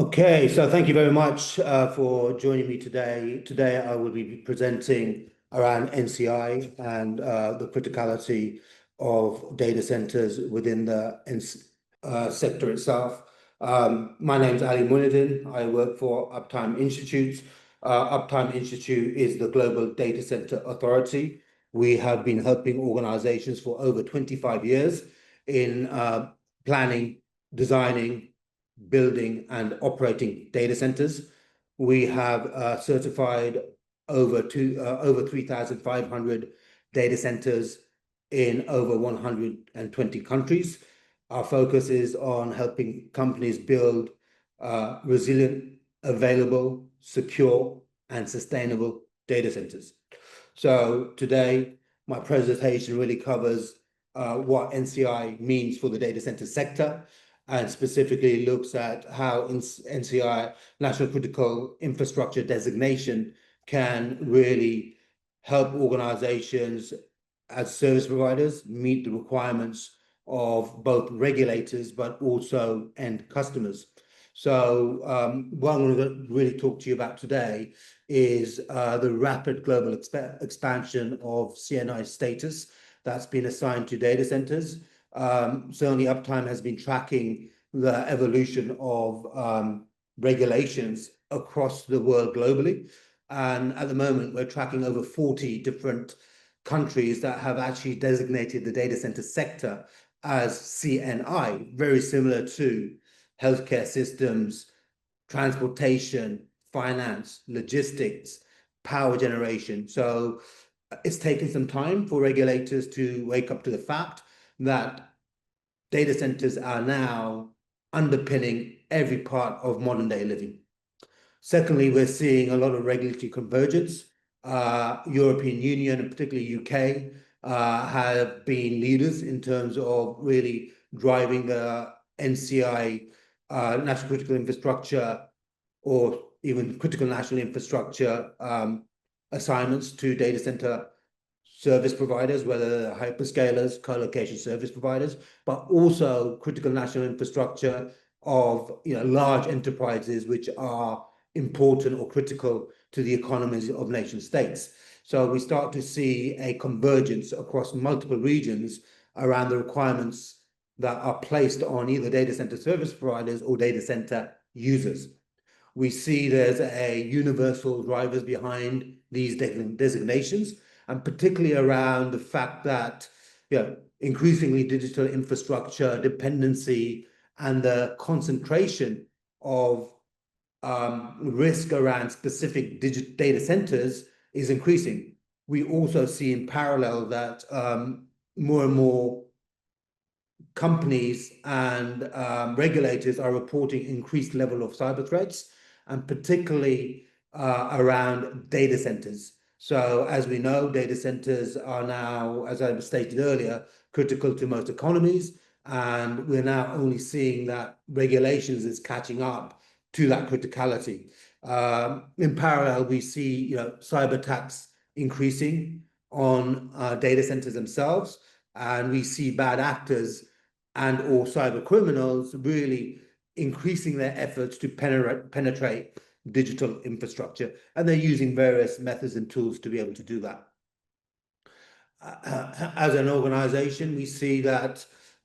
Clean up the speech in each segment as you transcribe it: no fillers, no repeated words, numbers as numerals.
Okay, so thank you very much for joining me today. Today, I will be presenting around NCI and the criticality of data centers within the sector itself. My name is Ali Moinuddin. I work for Uptime Institute. Uptime Institute is the global data center authority. We have been helping organizations for over 25 years in planning, designing, building and operating data centers. We have certified over 3,500 data centers in over 120 countries. Our focus is on helping companies build resilient, available, secure, and sustainable data centers. So today, my presentation really covers what NCI means for the data center sector, and specifically looks at how NCI, National Critical Infrastructure designation, can really help organizations as service providers meet the requirements of both regulators but also end customers. So what I'm going to really talk to you about today is the rapid global expansion of CNI status that's been assigned to data centers. Certainly, Uptime has been tracking the evolution of regulations across the world globally. And at the moment, we're tracking over 40 different countries that have actually designated the data center sector as CNI, very similar to healthcare systems, transportation, finance, logistics, power generation. So it's taken some time for regulators to wake up to the fact that data centers are now underpinning every part of modern day living. Secondly, we're seeing a lot of regulatory convergence. European Union, and particularly UK, have been leaders in terms of really driving the NCI, national critical infrastructure, or even critical national infrastructure assignments to data center service providers, whether they're hyperscalers, co-location service providers, but also critical national infrastructure of large enterprises which are important or critical to the economies of nation states. So we start to see a convergence across multiple regions around the requirements that are placed on either data center service providers or data center users. We see there's a universal drivers behind these designations, and particularly around the fact that increasingly digital infrastructure dependency and the concentration of risk around specific data centers is increasing. We also see in parallel that more and more companies and regulators are reporting increased level of cyber threats, and particularly around data centers. So as we know, data centers are now, as I stated earlier, critical to most economies, and we're now only seeing that regulations is catching up to that criticality. In parallel, we see cyber attacks increasing on data centers themselves, and we see bad actors and or cyber criminals really increasing their efforts to penetrate digital infrastructure, and they're using various methods and tools to be able to do that. As an organization, we see that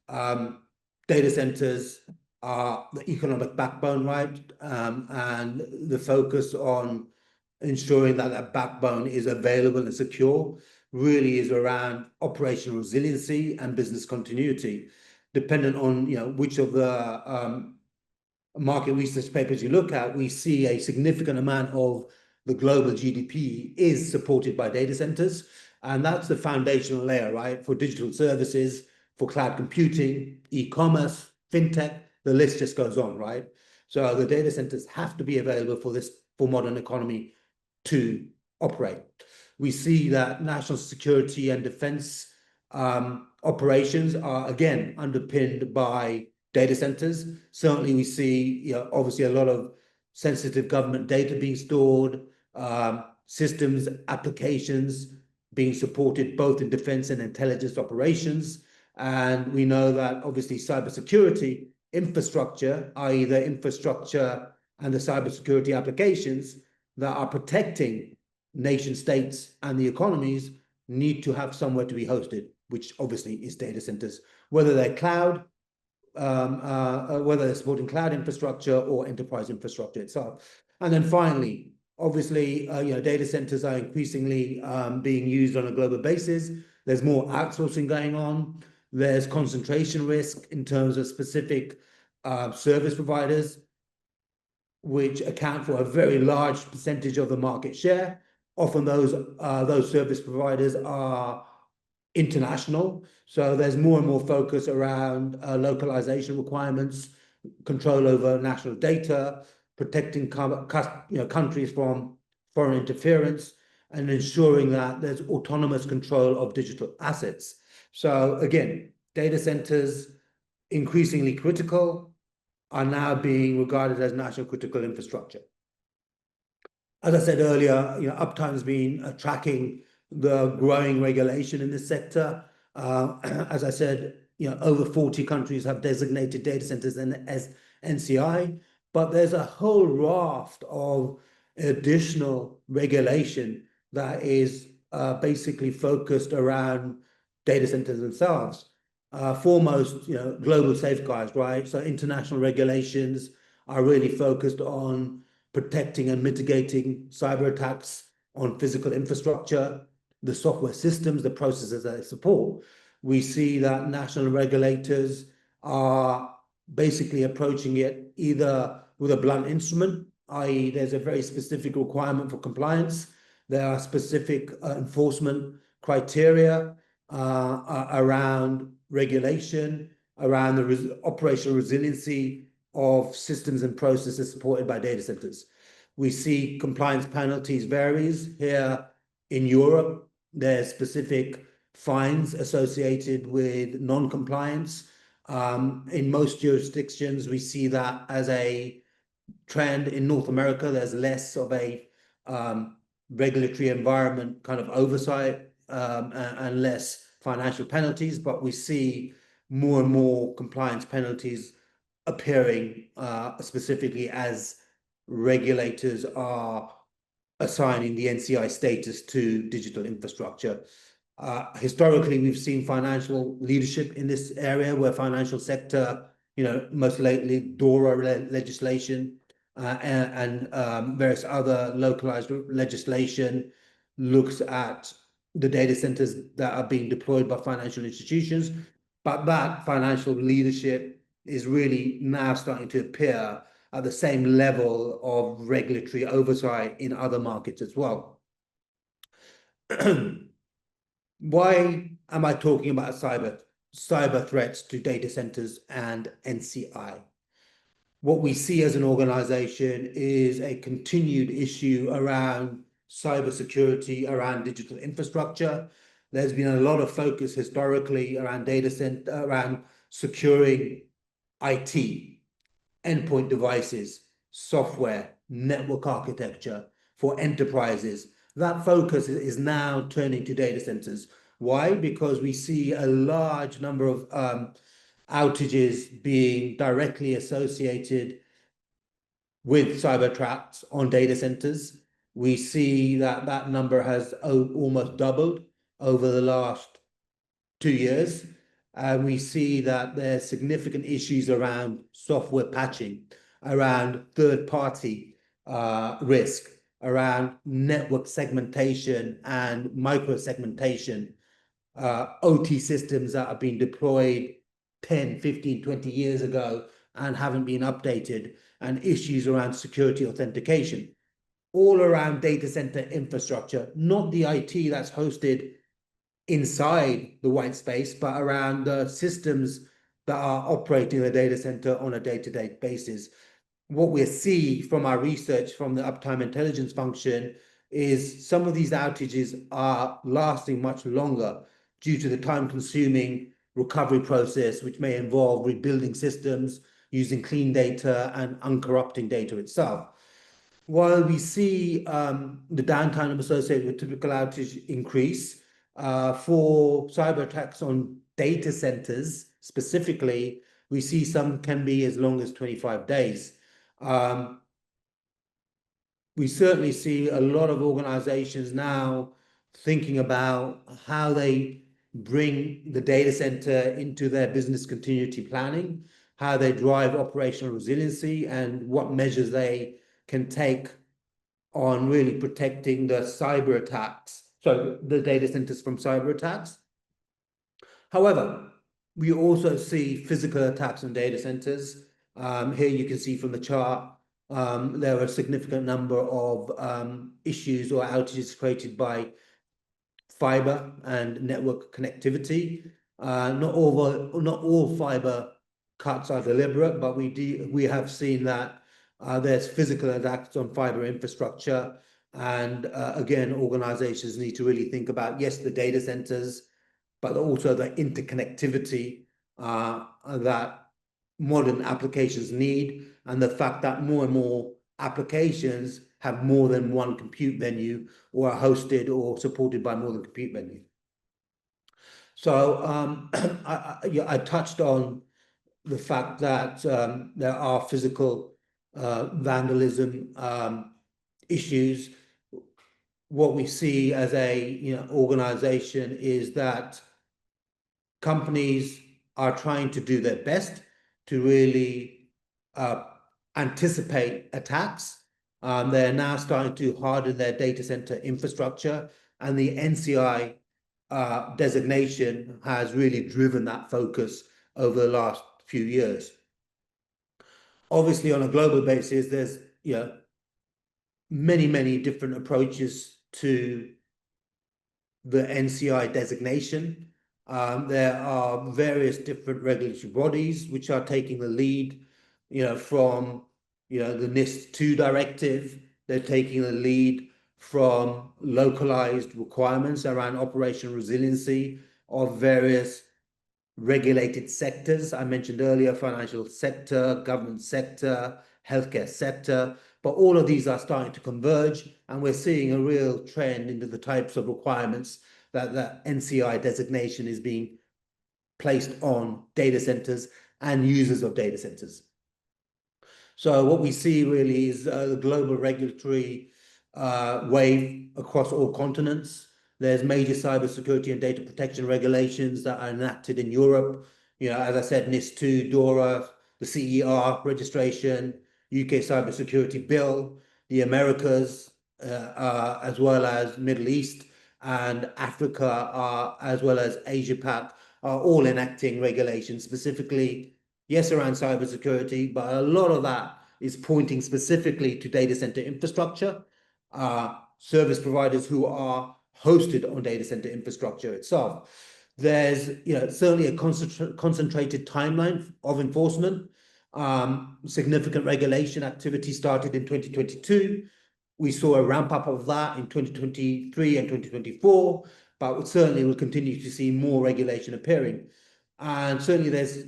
data centers are the economic backbone, right? And the focus on ensuring that that backbone is available and secure really is around operational resiliency and business continuity. Dependent on which of the market research papers you look at, we see a significant amount of the global GDP is supported by data centers. And that's the foundational layer, right? For digital services, for cloud computing, e-commerce, fintech, the list just goes on, right? So the data centers have to be available for modern economy to operate. We see that national security and defense operations are again underpinned by data centers. Certainly, we see obviously a lot of sensitive government data being stored, systems, applications being supported both in defense and intelligence operations. And we know that obviously cybersecurity infrastructure, i.e. the infrastructure and the cybersecurity applications that are protecting nation states and the economies need to have somewhere to be hosted, which obviously is data centers, whether they're cloud, whether they're supporting cloud infrastructure or enterprise infrastructure itself. And then finally, obviously, data centers are increasingly being used on a global basis. There's more outsourcing going on. There's concentration risk in terms of specific service providers, which account for a very large percentage of the market share. Often those service providers are international, so there's more and more focus around localization requirements, control over national data, protecting countries from foreign interference, and ensuring that there's autonomous control of digital assets. So again, data centers, increasingly critical, are now being regarded as national critical infrastructure. As I said earlier, Uptime's been tracking the growing regulation in this sector. As I said, over 40 countries have designated data centers as NCI, but there's a whole raft of additional regulation that is basically focused around data centers themselves. Foremost, global safeguards, right? So international regulations are really focused on protecting and mitigating cyber attacks on physical infrastructure, the software systems, the processes that they support. We see that national regulators are basically approaching it either with a blunt instrument, i.e. there's a very specific requirement for compliance. There are specific enforcement criteria around regulation, around the operational resiliency of systems and processes supported by data centers. We see compliance penalties varies. Here in Europe, there's specific fines associated with non-compliance. In most jurisdictions, we see that as a trend. In North America, there's less of a regulatory environment kind of oversight and less financial penalties, but we see more and more compliance penalties appearing specifically as regulators are assigning the NCI status to digital infrastructure. Historically, we've seen financial leadership in this area, where financial sector, most lately DORA legislation and various other localized legislation looks at the data centers that are being deployed by financial institutions. But that financial leadership is really now starting to appear at the same level of regulatory oversight in other markets as well. Why am I talking about cyber threats to data centers and NCI? What we see as an organization is a continued issue around cybersecurity, around digital infrastructure. There's been a lot of focus historically around data center, around securing IT, endpoint devices, software, network architecture for enterprises. That focus is now turning to data centers. Why? Because we see a large number of outages being directly associated with cyber attacks on data centers. We see that that number has almost doubled over the last 2 years. We see that there's significant issues around software patching, around third-party risk, around network segmentation and micro-segmentation, OT systems that have been deployed 10, 15, 20 years ago and haven't been updated, and issues around security authentication, all around data center infrastructure, not the IT that's hosted inside the white space, but around the systems that are operating the data center on a day-to-day basis. What we see from our research from the Uptime Intelligence function is some of these outages are lasting much longer due to the time-consuming recovery process, which may involve rebuilding systems, using clean data and uncorrupting data itself. While we see the downtime associated with typical outage increase, for cyber attacks on data centers specifically, we see some can be as long as 25 days. we certainly see a lot of organizations now thinking about how they bring the data center into their business continuity planning, how they drive operational resiliency, and what measures they can take on really protecting the cyber attacks, so the data centers from cyber attacks. However, we also see physical attacks on data centers. Here you can see from the chart, there are a significant number of issues or outages created by fiber and network connectivity. Not all fiber cuts are deliberate, but we have seen that there's physical attacks on fiber infrastructure. And again, organizations need to really think about, yes, the data centers, but also the interconnectivity that modern applications need, and the fact that more and more applications have more than one compute venue or are hosted or supported by more than compute venue. So I touched on the fact that there are physical vandalism issues. What we see as a organization is that companies are trying to do their best to really anticipate attacks. They're now starting to harden their data center infrastructure, and the NCI designation has really driven that focus over the last few years. Obviously, on a global basis, there's many different approaches to the NCI designation. There are various different regulatory bodies which are taking the lead, from the NIS2 directive. They're taking the lead from localized requirements around operational resiliency of various regulated sectors. I mentioned earlier, financial sector, government sector, healthcare sector, but all of these are starting to converge, and we're seeing a real trend into the types of requirements that the NCI designation is being placed on data centers and users of data centers. So what we see really is the global regulatory wave across all continents. There's major cybersecurity and data protection regulations that are enacted in Europe. As I said, NIS2, DORA, the CER registration, UK Cybersecurity Bill, the Americas, as well as Middle East and Africa, as well as Asia Pac, are all enacting regulations specifically, yes, around cybersecurity, but a lot of that is pointing specifically to data center infrastructure, service providers who are hosted on data center infrastructure itself. There's certainly a concentrated timeline of enforcement. Significant regulation activity started in 2022. We saw a ramp up of that in 2023 and 2024, but certainly we'll continue to see more regulation appearing. And certainly there's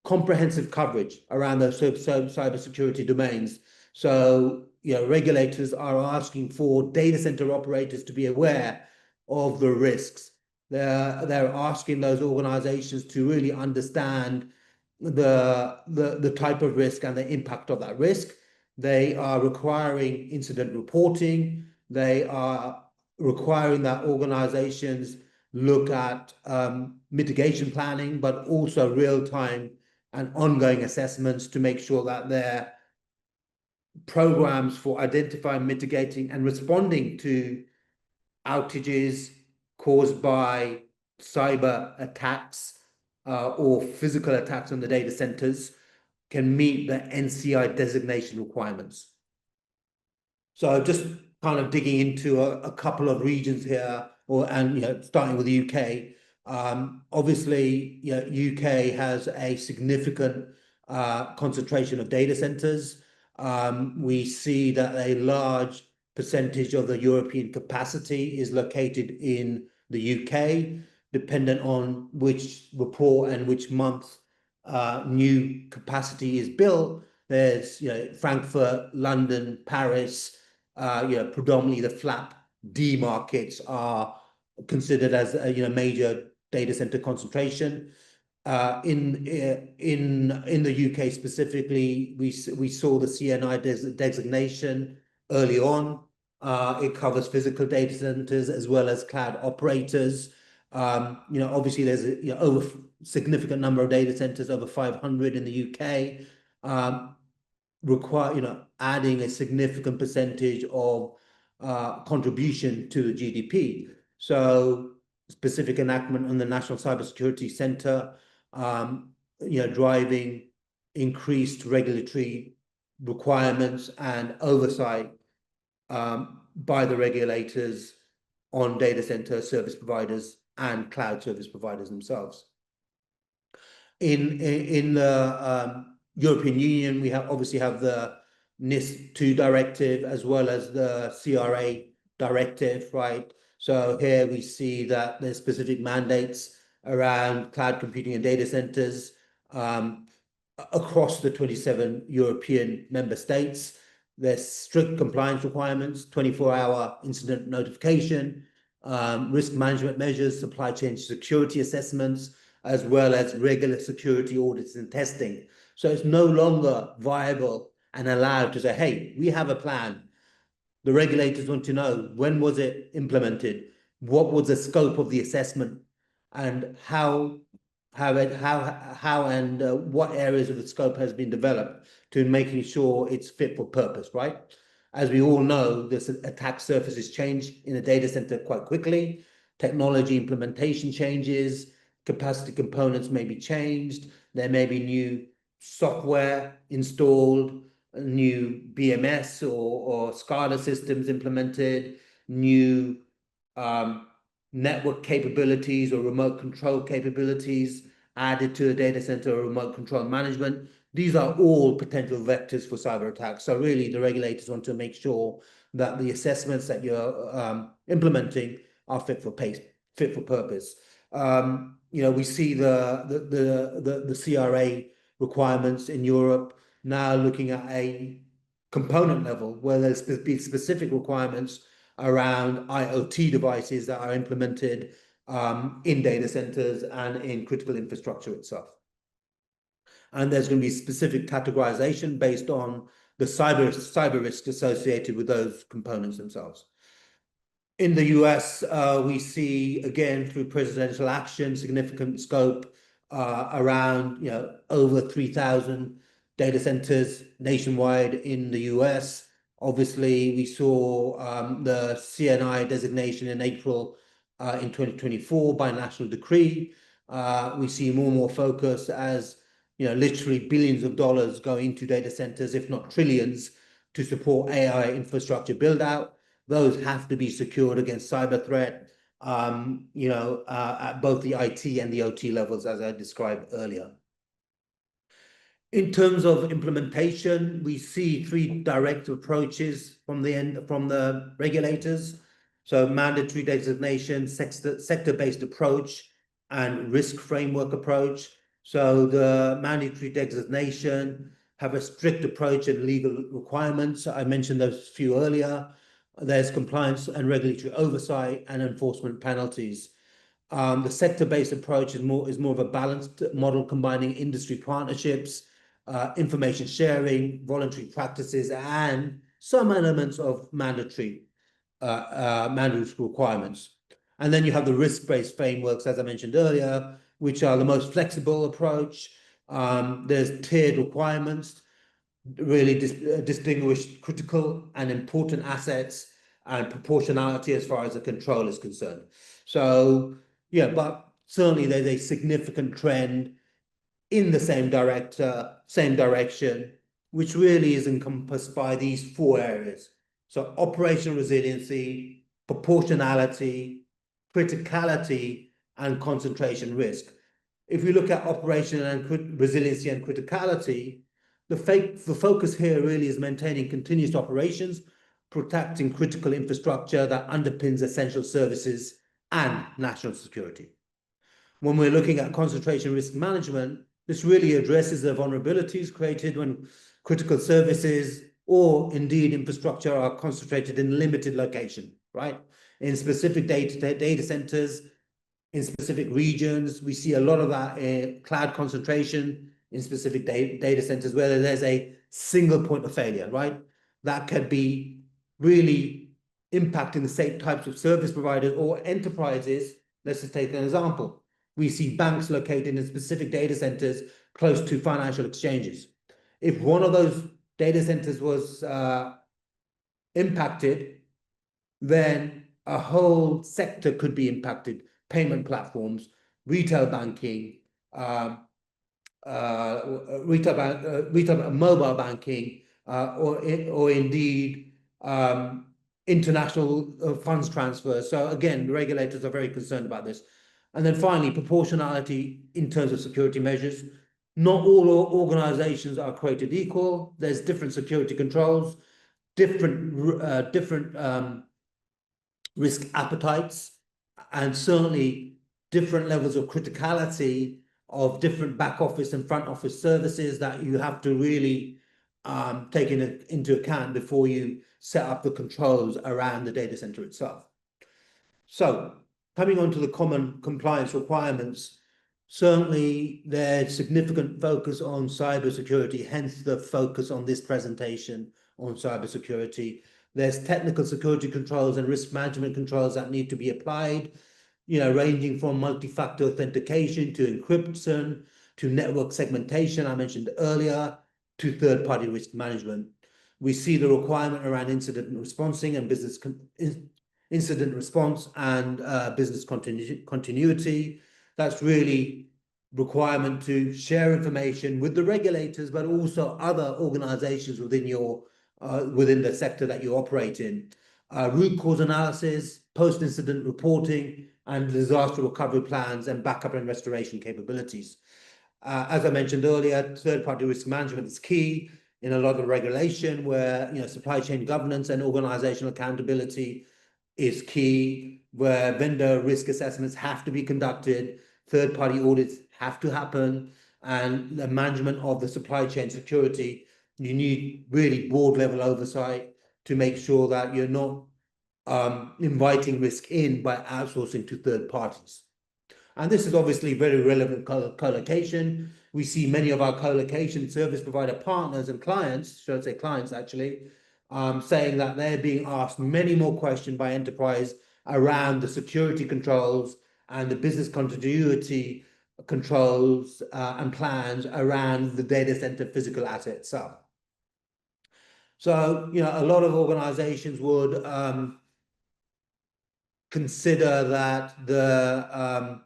comprehensive coverage around those cybersecurity domains. So, regulators are asking for data center operators to be aware of the risks. They're asking those organizations to really understand the type of risk and the impact of that risk. They are requiring incident reporting. They are requiring that organizations look at mitigation planning, but also real-time and ongoing assessments to make sure that their programs for identifying, mitigating, and responding to outages caused by cyber attacks or physical attacks on the data centers can meet the NCI designation requirements. So just kind of digging into a couple of regions here, starting with the UK. Obviously, UK has a significant concentration of data centers. We see that a large percentage of the European capacity is located in the UK, dependent on which report and which month new capacity is built. There's Frankfurt, London, Paris, predominantly the FLAP D markets are considered as a major data center concentration. In the UK specifically, we saw the CNI designation early on. It covers physical data centers as well as cloud operators. Obviously there's a over significant number of data centers, over 500 in the UK, adding a significant percentage of contribution to the GDP. So specific enactment on the National Cybersecurity Center, driving increased regulatory requirements and oversight by the regulators on data center service providers and cloud service providers themselves. In the European Union, we obviously have the NIS2 directive as well as the CRA directive, right? So here we see that there's specific mandates around cloud computing and data centers across the 27 European member states. There's strict compliance requirements, 24-hour incident notification, risk management measures, supply chain security assessments, as well as regular security audits and testing. So it's no longer viable and allowed to say, hey, we have a plan. The regulators want to know, when was it implemented? What was the scope of the assessment? And what areas of the scope has been developed to making sure it's fit for purpose, right? As we all know, this attack surfaces change in a data center quite quickly. Technology implementation changes, capacity components may be changed, there may be new software installed, new BMS or SCADA systems implemented, new network capabilities or remote control capabilities added to a data center or remote control management. These are all potential vectors for cyber attacks. So really the regulators want to make sure that the assessments that you're implementing are fit for purpose. We see the CRA requirements in Europe now looking at a component level where there's be specific requirements around IoT devices that are implemented in data centers and in critical infrastructure itself. And there's going to be specific categorization based on the cyber risk associated with those components themselves. In the US, we see, again, through presidential action, significant scope around over 3,000 data centers nationwide in the US. Obviously, we saw the CNI designation in April in 2024 by national decree. We see more and more focus as literally billions of dollars go into data centers, if not trillions, to support AI infrastructure build out. Those have to be secured against cyber threat, at both the IT and the OT levels, as I described earlier. In terms of implementation, we see three direct approaches from the regulators. So mandatory designation, sector-based approach, and risk framework approach. So the mandatory designation have a strict approach and legal requirements. I mentioned those few earlier. There's compliance and regulatory oversight and enforcement penalties. The sector-based approach is more of a balanced model combining industry partnerships, information sharing, voluntary practices, and some elements of mandatory requirements. And then you have the risk-based frameworks, as I mentioned earlier, which are the most flexible approach. There's tiered requirements, really distinguish critical and important assets and proportionality as far as the control is concerned. So, but certainly there's a significant trend in the same direction, which really is encompassed by these four areas. So operational resiliency, proportionality, criticality, and concentration risk. If we look at operational and resiliency and criticality, the focus here really is maintaining continuous operations, protecting critical infrastructure that underpins essential services and national security. When we're looking at concentration risk management, this really addresses the vulnerabilities created when critical services or indeed infrastructure are concentrated in limited location, right? In specific data centers, in specific regions, we see a lot of that in cloud concentration in specific data centers where there's a single point of failure, right? That could be really impacting the same types of service providers or enterprises. Let's just take an example. We see banks located in specific data centers close to financial exchanges. If one of those data centers was impacted, then a whole sector could be impacted. Payment platforms, retail banking, mobile banking, or indeed international funds transfers. So again, the regulators are very concerned about this. And then finally, proportionality in terms of security measures. Not all organizations are created equal. There's different security controls, different risk appetites, and certainly different levels of criticality of different back office and front office services that you have to really take into account before you set up the controls around the data center itself. So coming on to the common compliance requirements, certainly there's significant focus on cybersecurity, hence the focus on this presentation on cybersecurity. There's technical security controls and risk management controls that need to be applied, ranging from multi-factor authentication to encryption to network segmentation, I mentioned earlier, to third-party risk management. We see the requirement around incident responsing and business incident response and business continuity. That's really requirement to share information with the regulators, but also other organizations within your within the sector that you operate in. Root cause analysis, post-incident reporting, and disaster recovery plans and backup and restoration capabilities. As I mentioned earlier, third-party risk management is key in a lot of regulation where supply chain governance and organizational accountability is key, where vendor risk assessments have to be conducted, third-party audits have to happen, and the management of the supply chain security, you need really board-level oversight to make sure that you're not inviting risk in by outsourcing to third parties. And this is obviously very relevant co-location. We see many of our co-location service provider partners and clients, should I say clients actually, saying that they're being asked many more questions by enterprise around the security controls and the business continuity controls and plans around the data center physical asset itself. So, a lot of organizations would consider that the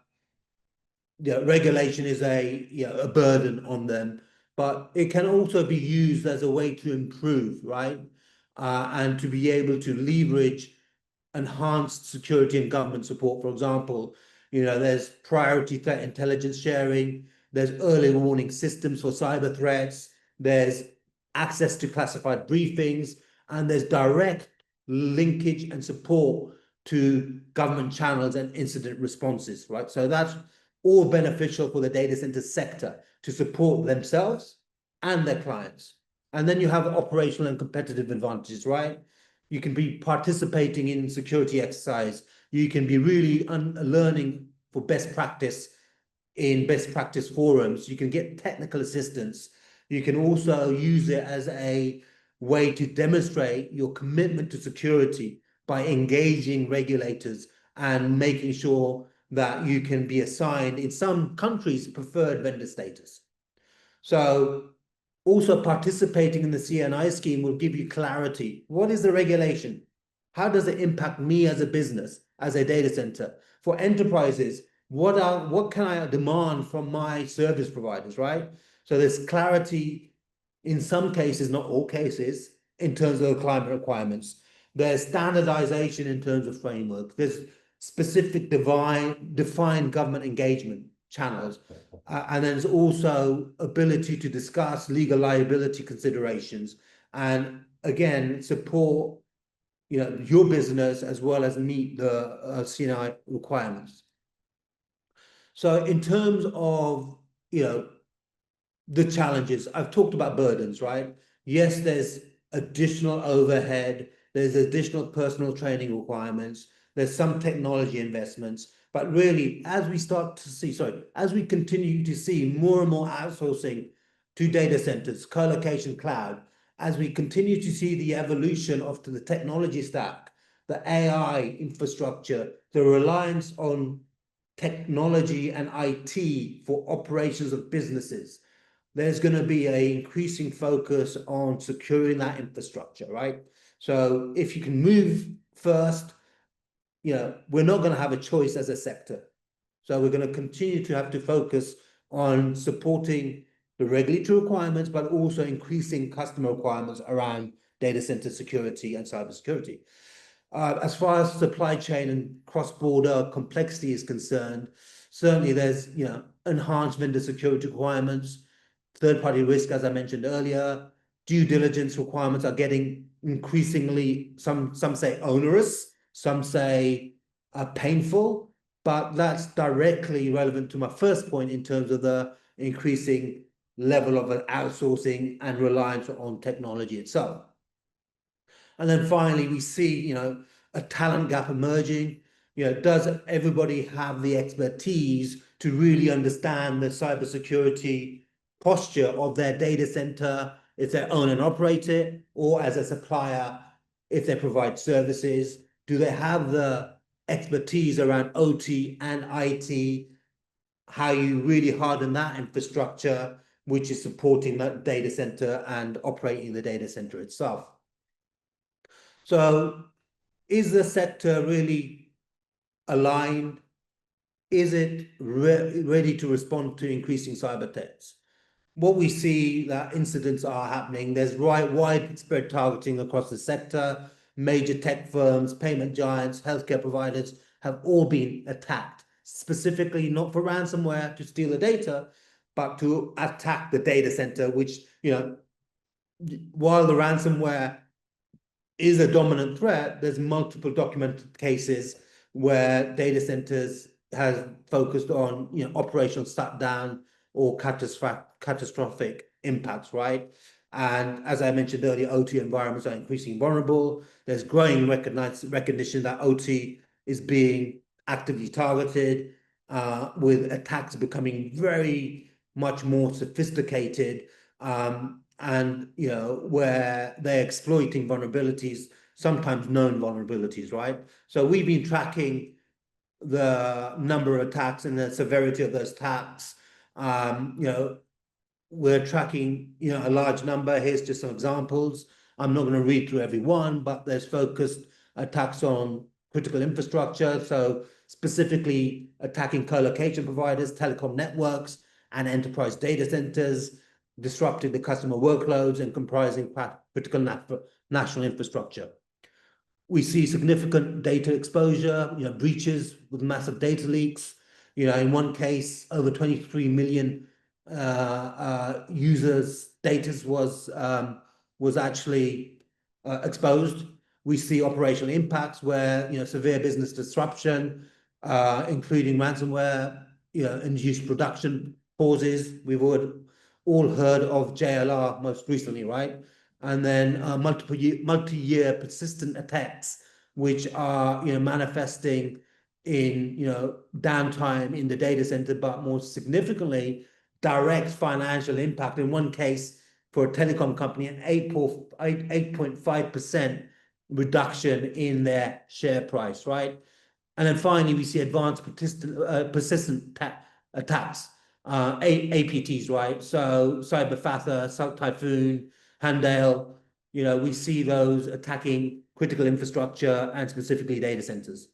regulation is a burden on them, but it can also be used as a way to improve, right? And to be able to leverage enhanced security and government support. For example, there's priority threat intelligence sharing, there's early warning systems for cyber threats, there's access to classified briefings, and there's direct linkage and support to government channels and incident responses, right? So that's all beneficial for the data center sector to support themselves and their clients. And then you have operational and competitive advantages, right? You can be participating in security exercise. You can be really learning for best practice in best practice forums. You can get technical assistance. You can also use it as a way to demonstrate your commitment to security by engaging regulators and making sure that you can be assigned, in some countries, preferred vendor status. So also participating in the CNI scheme will give you clarity. What is the regulation? How does it impact me as a business, as a data center? For enterprises, what can I demand from my service providers, right? So there's clarity in some cases, not all cases, in terms of the climate requirements. There's standardization in terms of framework. There's specific defined government engagement channels. And there's also ability to discuss legal liability considerations and, again, support your business as well as meet the CNI requirements. So in terms of the challenges, I've talked about burdens, right? Yes, there's additional overhead, there's additional personal training requirements, there's some technology investments, but really, as we continue to see more and more outsourcing to data centers, co-location cloud, as we continue to see the evolution of the technology stack, the AI infrastructure, the reliance on technology and IT for operations of businesses, there's going to be an increasing focus on securing that infrastructure, right? So if you can move first, we're not going to have a choice as a sector. So we're going to continue to have to focus on supporting the regulatory requirements, but also increasing customer requirements around data center security and cybersecurity. As far as supply chain and cross-border complexity is concerned, certainly there's enhanced vendor security requirements, third-party risk, as I mentioned earlier, due diligence requirements are getting increasingly, some say onerous, some say painful, but that's directly relevant to my first point in terms of the increasing level of outsourcing and reliance on technology itself. And then finally, we see, a talent gap emerging. Does everybody have the expertise to really understand the cybersecurity posture of their data center if they own and operate it, or as a supplier, if they provide services? Do they have the expertise around OT and IT? How you really harden that infrastructure, which is supporting that data center and operating the data center itself. So is the sector really aligned? Is it ready to respond to increasing cyber threats? What we see that incidents are happening, there's widespread targeting across the sector. Major tech firms, payment giants, healthcare providers have all been attacked, specifically not for ransomware to steal the data, but to attack the data center, which, while the ransomware is a dominant threat, there's multiple documented cases where data centers have focused on operational shutdown or catastrophic impacts, right? And as I mentioned earlier, OT environments are increasingly vulnerable. There's growing recognition that OT is being actively targeted, with attacks becoming very much more sophisticated, and where they're exploiting vulnerabilities, sometimes known vulnerabilities, right? So we've been tracking the number of attacks and the severity of those attacks. We're tracking a large number. Here's just some examples. I'm not going to read through every one, but there's focused attacks on critical infrastructure, so specifically attacking co-location providers, telecom networks, and enterprise data centers, disrupting the customer workloads and comprising critical national infrastructure. We see significant data exposure, breaches with massive data leaks. In one case, over 23 million users' data was actually exposed. We see operational impacts where severe business disruption, including ransomware, induced production pauses. We've all heard of JLR most recently, right? And then multi-year persistent attacks, which are manifesting in downtime in the data center, but more significantly, direct financial impact. In one case, for a telecom company, an 8.5% reduction in their share price, right? And then finally, we see advanced persistent attacks, APTs, right? So Cyber Fatha, Typhoon, Handale, we see those attacking critical infrastructure and specifically data centers.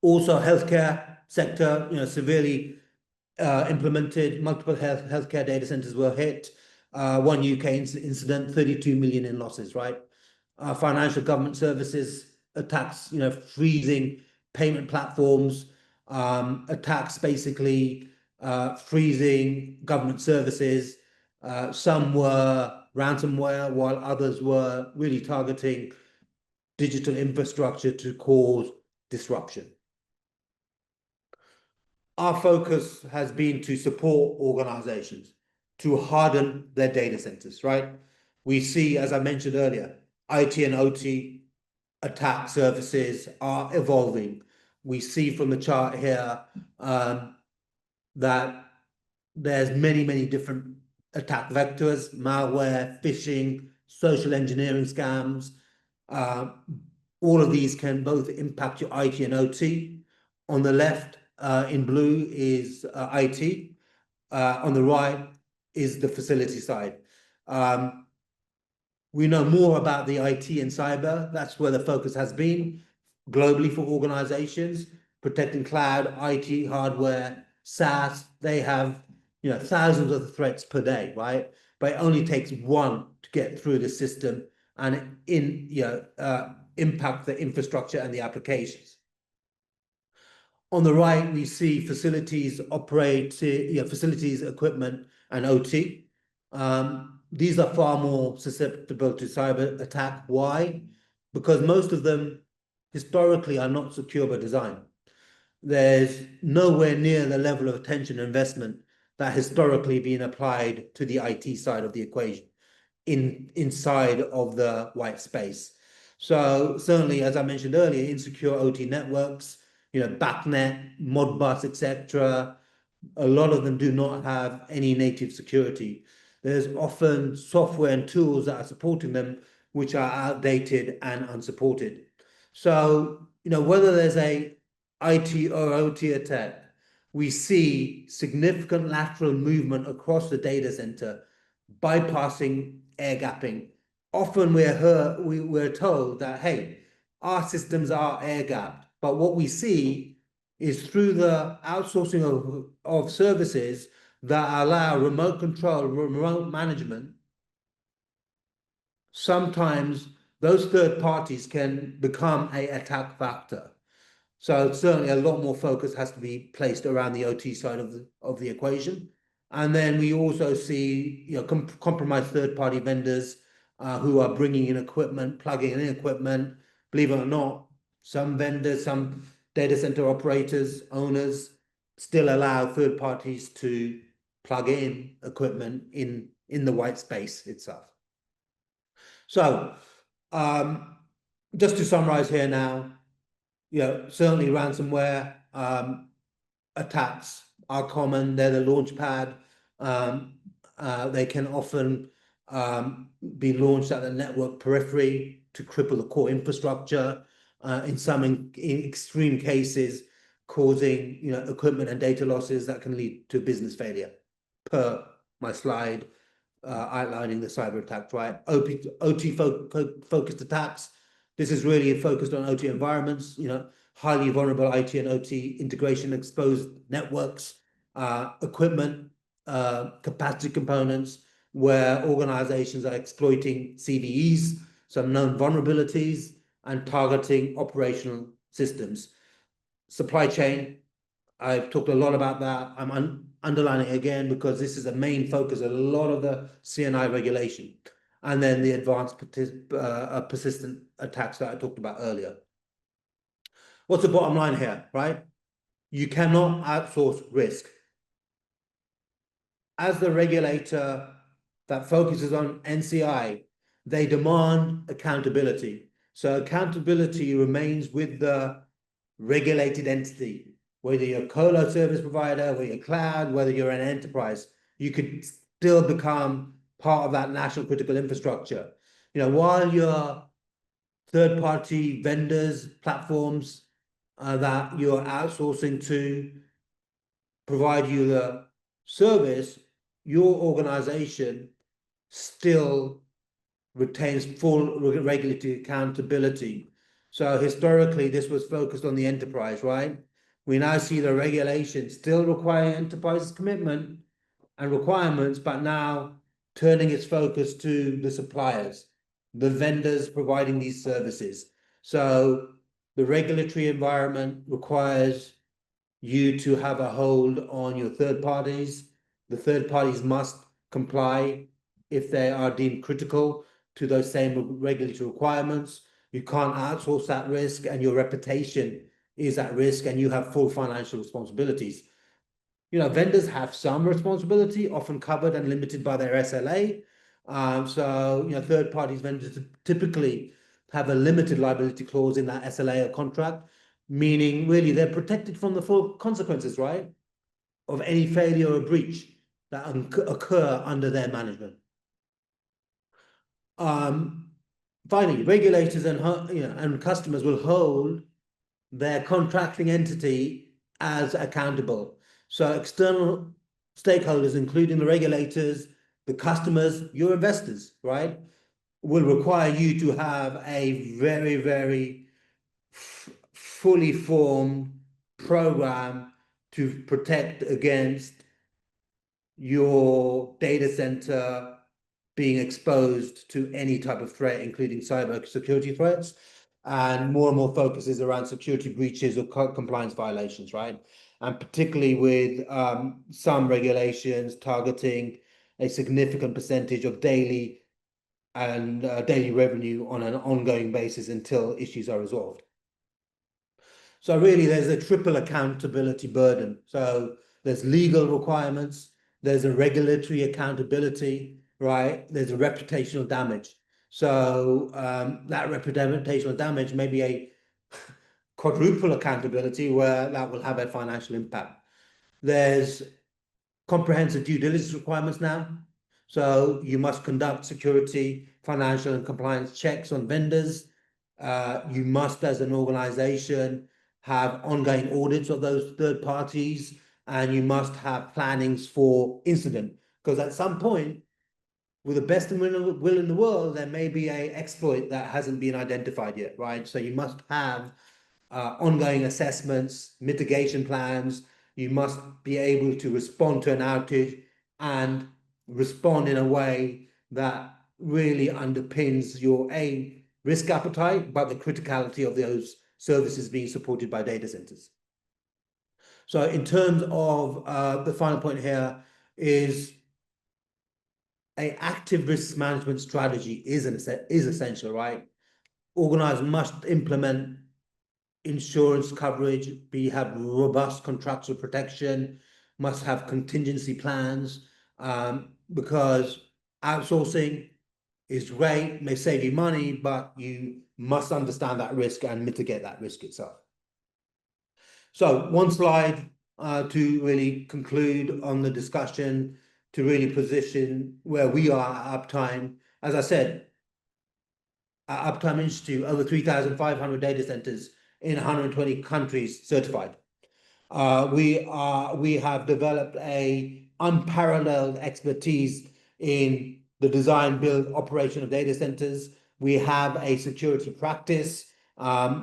Also, healthcare sector, severely implemented. Multiple healthcare data centers were hit. One UK incident, 32 million in losses, right? Financial government services attacks, freezing payment platforms, attacks basically freezing government services. Some were ransomware, while others were really targeting digital infrastructure to cause disruption. Our focus has been to support organizations to harden their data centers, right? We see, as I mentioned earlier, IT and OT attack services are evolving. We see from the chart here that there's many different attack vectors, malware, phishing, social engineering scams. All of these can both impact your IT and OT. On the left, in blue, is IT. On the right is the facility side. We know more about the IT and cyber. That's where the focus has been globally for organizations, protecting cloud, IT, hardware, SaaS. They have, thousands of threats per day, right? But it only takes one to get through the system and impact the infrastructure and the applications. On the right, we see facilities, equipment, and OT. These are far more susceptible to cyber attack. Why? Because most of them historically are not secure by design. There's nowhere near the level of attention and investment that historically been applied to the IT side of the equation inside of the white space. So certainly, as I mentioned earlier, insecure OT networks, BACnet, Modbus, etc. A lot of them do not have any native security. There's often software and tools that are supporting them, which are outdated and unsupported. So, whether there's a IT or OT attack, we see significant lateral movement across the data center, bypassing air gapping. Often we're told that, hey, our systems are air gapped, but what we see is through the outsourcing of services that allow remote control, remote management, sometimes those third parties can become an attack vector. So certainly a lot more focus has to be placed around the OT side of the equation. And then we also see, compromised third-party vendors who are bringing in equipment, plugging in equipment. Believe it or not, some vendors, some data center operators, owners still allow third parties to plug in equipment in the white space itself. So just to summarize here now, certainly ransomware attacks are common. They're the launch pad. They can often be launched at the network periphery to cripple the core infrastructure. In some extreme cases, causing equipment and data losses that can lead to business failure. Per my slide outlining the cyber attack, right? OT focused attacks. This is really focused on OT environments, highly vulnerable IT and OT integration, exposed networks, equipment, capacity components, where organizations are exploiting CVEs, some known vulnerabilities, and targeting operational systems. Supply chain, I've talked a lot about that. I'm underlining it again because this is a main focus of a lot of the CNI regulation. And then the advanced persistent attacks that I talked about earlier. What's the bottom line here, right? You cannot outsource risk. As the regulator that focuses on NCI, they demand accountability. So accountability remains with the regulated entity. Whether you're a colo service provider, whether you're cloud, whether you're an enterprise, you could still become part of that national critical infrastructure. While your third-party vendors, platforms that you're outsourcing to provide you the service, your organization still retains full regulatory accountability. So historically, this was focused on the enterprise, right? We now see the regulation still requiring enterprise commitment and requirements, but now turning its focus to the suppliers, the vendors providing these services. So the regulatory environment requires you to have a hold on your third parties. The third parties must comply if they are deemed critical to those same regulatory requirements. You can't outsource that risk, and your reputation is at risk, and you have full financial responsibilities. Vendors have some responsibility, often covered and limited by their SLA. So, third parties vendors typically have a limited liability clause in that SLA or contract, meaning really they're protected from the full consequences, right, of any failure or breach. that occur under their management. Finally, regulators and customers will hold their contracting entity as accountable. So external stakeholders, including the regulators, the customers, your investors, right, will require you to have a very, very fully formed program to protect against your data center being exposed to any type of threat, including cyber security threats. And more focus is around security breaches or compliance violations, right? And particularly with some regulations targeting a significant percentage of daily revenue on an ongoing basis until issues are resolved. So really, there's a triple accountability burden. So there's legal requirements, there's a regulatory accountability, right? There's a reputational damage. So that reputational damage may be a quadruple accountability where that will have a financial impact. There's comprehensive due diligence requirements now. So you must conduct security, financial, and compliance checks on vendors. You must, as an organization, have ongoing audits of those third parties, and you must have plannings for incident. Because at some point, with the best will in the world, there may be an exploit that hasn't been identified yet, right? So you must have ongoing assessments, mitigation plans. You must be able to respond to an outage and respond in a way that really underpins your risk appetite, but the criticality of those services being supported by data centers. So in terms of the final point here is an active risk management strategy is essential, right? Organizers must implement insurance coverage, have robust contractual protection, must have contingency plans, because outsourcing is great, may save you money, but you must understand that risk and mitigate that risk itself. So one slide to really conclude on the discussion, to really position where we are at Uptime. As I said, at Uptime Institute, over 3,500 data centers in 120 countries certified. We have developed a unparalleled expertise in the design, build, operation of data centers. We have a security practice.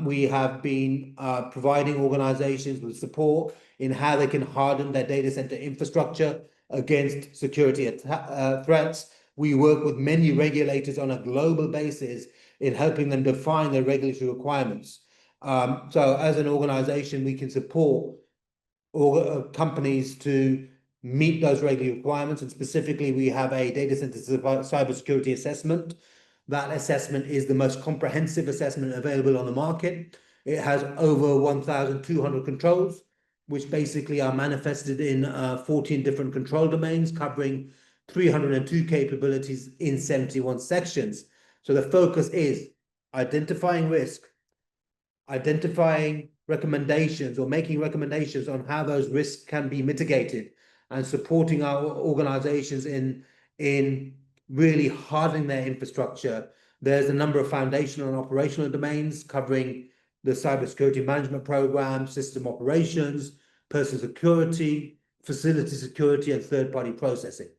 We have been providing organizations with support in how they can harden their data center infrastructure against security threats. We work with many regulators on a global basis in helping them define their regulatory requirements. So as an organization, we can support companies to meet those regulatory requirements. And specifically, we have a data center cybersecurity assessment. That assessment is the most comprehensive assessment available on the market. It has over 1,200 controls, which basically are manifested in 14 different control domains, covering 302 capabilities in 71 sections. So the focus is identifying risk, identifying recommendations or making recommendations on how those risks can be mitigated, and supporting our organizations in really hardening their infrastructure. There's a number of foundational and operational domains covering the cybersecurity management program, system operations, personal security, facility security, and third-party processing.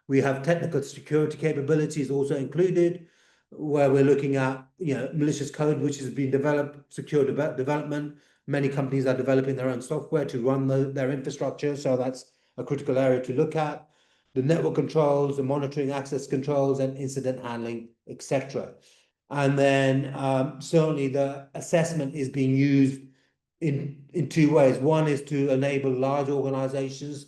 We have technical security capabilities also included, where we're looking at malicious code, which has been developed, secure development. Many companies are developing their own software to run their infrastructure, so that's a critical area to look at. The network controls, the monitoring, access controls, and incident handling, etc. And then certainly the assessment is being used in two ways. One is to enable large organizations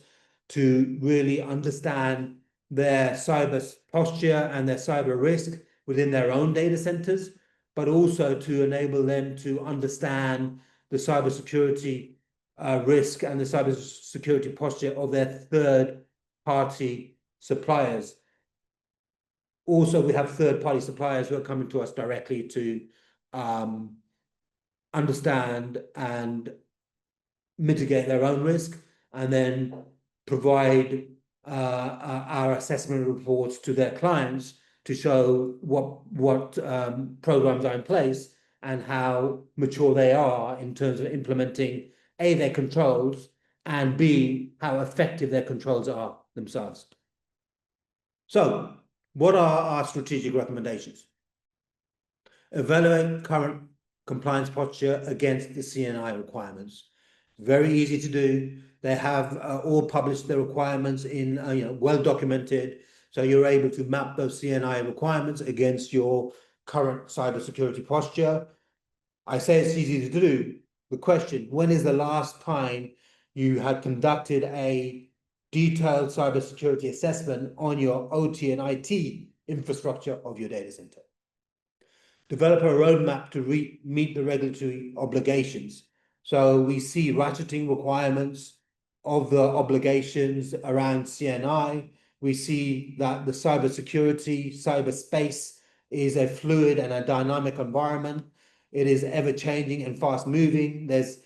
to really understand their cyber posture and their cyber risk within their own data centers, but also to enable them to understand the cybersecurity risk and the cybersecurity posture of their third-party suppliers. Also, we have third-party suppliers who are coming to us directly to understand and mitigate their own risk, and then provide our assessment reports to their clients to show what programs are in place and how mature they are in terms of implementing A, their controls, and B, how effective their controls are themselves. So, what are our strategic recommendations? Evaluate current compliance posture against the CNI requirements. Very easy to do. They have all published their requirements in, well documented. So you're able to map those CNI requirements against your current cybersecurity posture. I say it's easy to do. The question, when is the last time you had conducted a detailed cybersecurity assessment on your OT and IT infrastructure of your data center? Develop a roadmap to meet the regulatory obligations. So we see ratcheting requirements of the obligations around CNI. We see that the cybersecurity, cyberspace is a fluid and a dynamic environment. It is ever changing and fast moving. There's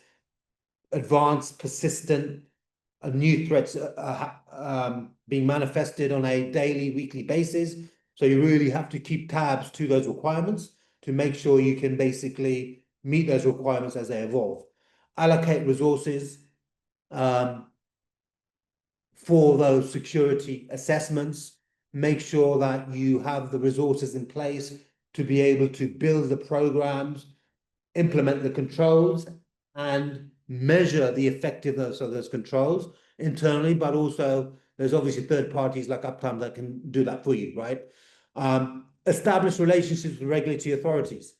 advanced, persistent, new threats being manifested on a daily, weekly basis. So you really have to keep tabs to those requirements to make sure you can basically meet those requirements as they evolve. Allocate resources for those security assessments. Make sure that you have the resources in place to be able to build the programs, implement the controls, and measure the effectiveness of those controls internally, but also there's obviously third parties like Uptime that can do that for you, right? Establish relationships with regulatory authorities.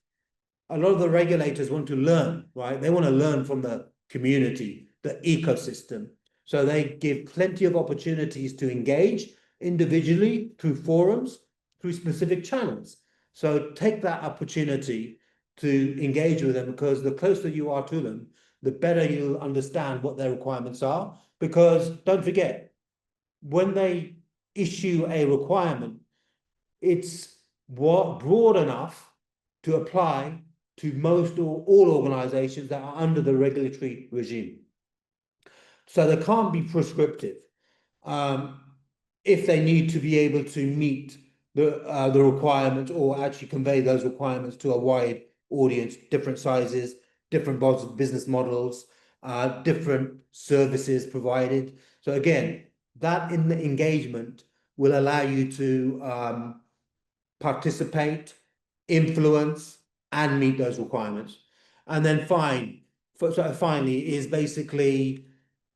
A lot of the regulators want to learn, right? They want to learn from the community, the ecosystem. So they give plenty of opportunities to engage individually through forums, through specific channels. So take that opportunity to engage with them, because the closer you are to them, the better you'll understand what their requirements are. Because don't forget, when they issue a requirement, it's broad enough to apply to most or all organizations that are under the regulatory regime. So they can't be prescriptive. If they need to be able to meet the requirements or actually convey those requirements to a wide audience, different sizes, different business models, different services provided. So again, that in the engagement will allow you to participate, influence, and meet those requirements. And then finally is basically,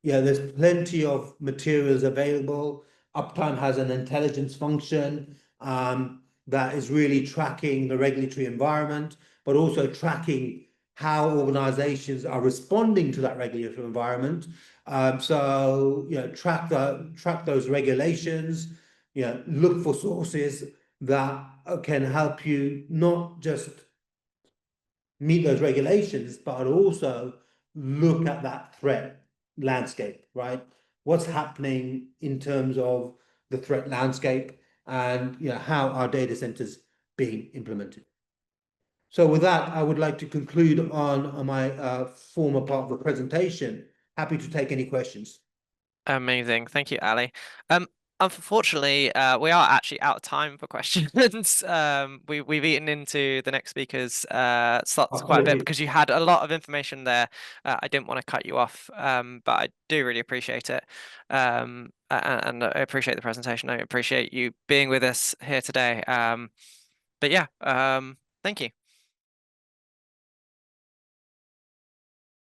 there's plenty of materials available. Uptime has an intelligence function that is really tracking the regulatory environment, but also tracking how organizations are responding to that regulatory environment. So, track those regulations, look for sources that can help you not just meet those regulations, but also look at that threat landscape, right? What's happening in terms of the threat landscape and how our data centers being implemented. So with that, I would like to conclude on my former part of the presentation. Happy to take any questions. Amazing. Thank you, Ali. Unfortunately, we are actually out of time for questions. We've eaten into the next speaker's slots quite a bit because you had a lot of information there. I didn't want to cut you off, but I do really appreciate it. And I appreciate the presentation. I appreciate you being with us here today. But yeah, thank you.